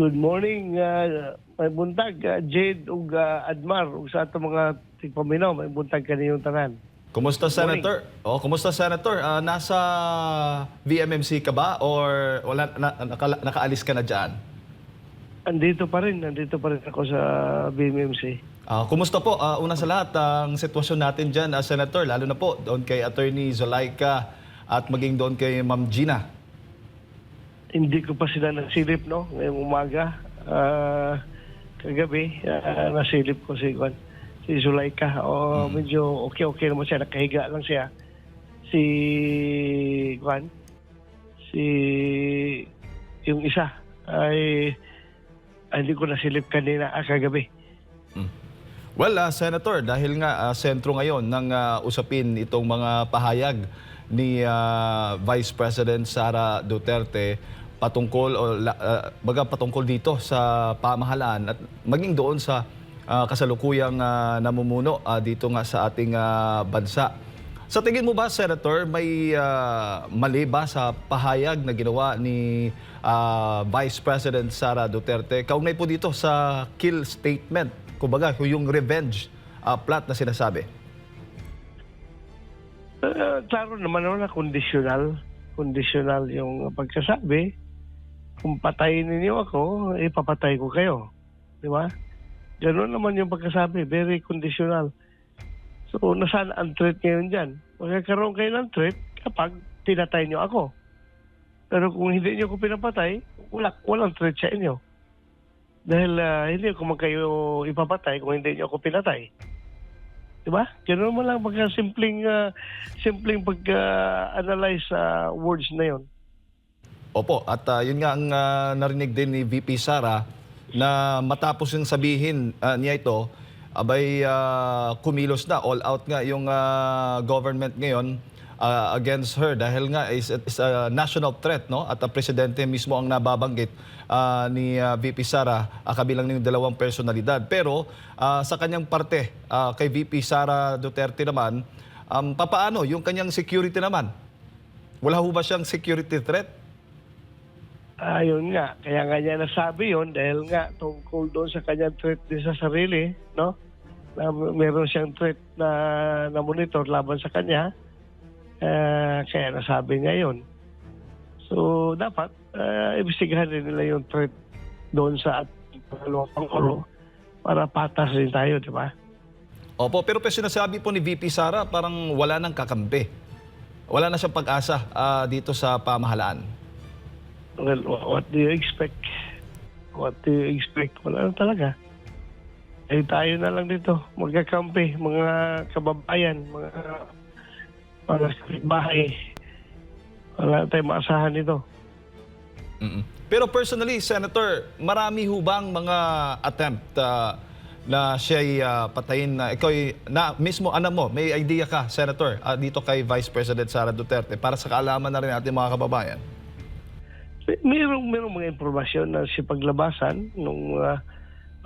Good morning, may buntag, Jade ug Admar ug sa ato mga tigpaminaw, may buntag kaniyong tanan. Kumusta, Good morning. Senator? Kumusta, Senator? Nasa VMMC ka ba or wala nakaalis ka na diyan? Nandito pa rin ako sa BMMC. Kumusta po? Una sa lahat, ang sitwasyon natin diyan, Senator, lalo na po doon kay Attorney Zulaika at maging doon kay Ma'am Gina. Hindi ko pa sila nasilip, no, ngayong umaga. Kagabi, nasilip ko si Zulaika. Medyo okay naman siya, nakahiga lang siya. Yung isa ay hindi ko nasilip kanina kagabi. Well, Senator, dahil nga sentro ngayon ng usapin itong mga pahayag ni Vice President Sara Duterte patungkol patungkol dito sa pamahalaan at maging doon sa kasalukuyang namumuno dito nga sa ating bansa. Sa tingin mo ba, Senator, may mali ba sa pahayag na ginawa ni Vice President Sara Duterte? Kaugnay po dito sa kill statement, kumbaga yung revenge plot na sinasabi. Klaro naman na conditional yung pagkasabi. Kung patayin ninyo ako, ipapatay ko kayo. Di ba? Ganoon naman yung pagkasabi. Very conditional. So, nasaan ang threat ngayon dyan? Magkakaroon kayo ng threat kapag pinatay nyo ako. Pero kung hindi nyo ako pinapatay, walang threat sa inyo. Dahil hindi ko man kayo ipapatay kung hindi nyo ako pinatay. Diba? Ganoon mo lang pagka simpleng pag-analyze sa words na yon. Opo, at yun nga ang narinig din ni VP Sara na matapos yung sabihin niya ito, abay kumilos na, all out nga yung government ngayon against her dahil nga is a national threat, no? At ang presidente mismo ang nababanggit ni VP Sara kabilang ng dalawang personalidad. Pero sa kanyang parte, kay VP Sara Duterte naman, papaano yung kanyang security naman? Wala ho ba siyang security threat? Ayun nga, kaya nga niya nasabi yun dahil nga tungkol doon sa kanyang threat din sa sarili, no? Na meron siyang threat na monitor laban sa kanya, kaya nasabi niya yun. So, dapat imbestigahan din nila yung threat doon sa pangalawang Pangulo para patas din tayo, di ba? Opo, pero sinasabi po ni VP Sara parang wala nang kakampi. Wala na siyang pag-asa dito sa pamahalaan. Well, what do you expect? What do you expect? Wala na talaga. Tayo na lang dito, magkakampi, mga kababayan, mga bahay. Wala tayong maasahan dito. Pero personally, Senator, marami hubang mga attempt na siya'y patayin na ikaw na mismo alam mo, may idea ka, Senator, dito kay Vice President Sara Duterte para sa kaalaman na rin natin mga kababayan? Mayroong mga impormasyon na si paglabasan nung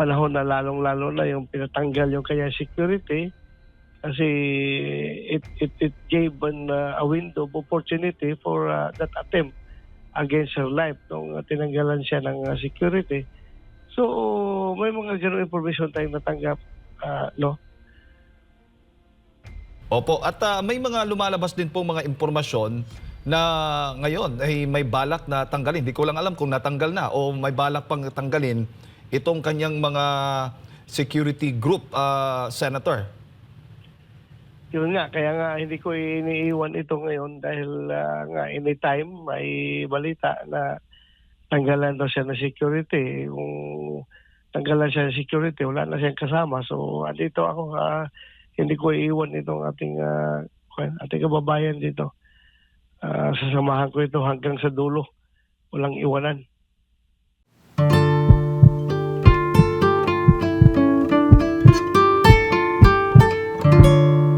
panahon na lalong-lalo na yung pinatanggal yung kanyang security kasi it gave a window of opportunity for that attempt against her life nung tinanggalan siya ng security. So, may mga gano'ng information tayong natanggap, no? Opo, at may mga lumalabas din po mga impormasyon na ngayon ay may balak na tanggalin. Hindi ko lang alam kung natanggal na o may balak pang tanggalin itong kanyang mga security group, Senator. Yun nga, kaya nga hindi ko iniiwan ito ngayon dahil nga anytime may balita na tanggalan daw siya ng security. Kung tanggalan siya ng security, wala na siyang kasama. So, andito ako, hindi ko iiwan itong ating kababayan dito. Sasamahan ko ito hanggang sa dulo. Walang iwanan.